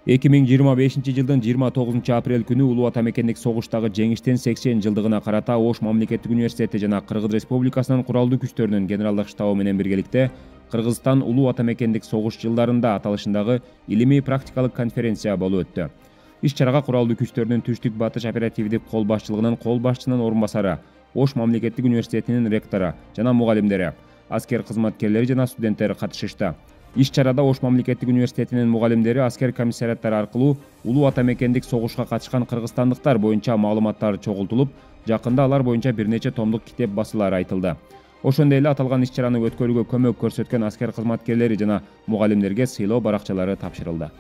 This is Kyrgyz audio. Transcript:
2025-жылдын 29 апрель күнү Улуу Ата Мекендик согуштагы жеңиштин 80 жылдыгына карата Ош мамлекеттик университети жана Кыргыз Республикасынын куралдуу күчтөрүнүн генералдык штабы менен биргеликте Кыргызстан Улуу Ата Мекендик согуш жылдарында аталышындагы илимий практикалык конференция болуп өттү. Иш-чарага куралдуу күчтөрүнүн Түштүк Батыш оперативдик кол башчылыгынын кол башчысынын орун басары, Ош мамлекеттик университетинин ректору жана мугалимдери, аскер кызматкерлери жана студенттер катышышты. Иш-чарада Ош мамлекеттик университетинин мугалимдери аскер комиссариаттары аркылуу Улуу Ата Мекендик согушка катышкан кыргызстандыктар боюнча маалыматтар чогултулуп, жакында алар боюнча бир нече томдук китеп басылары айтылды. Ошондой эле аталган иш-чараны өткөрүүгө көмөк көрсөткөн аскер кызматкерлери жана мугалимдерге сыйлоо баракчалары тапшырылды.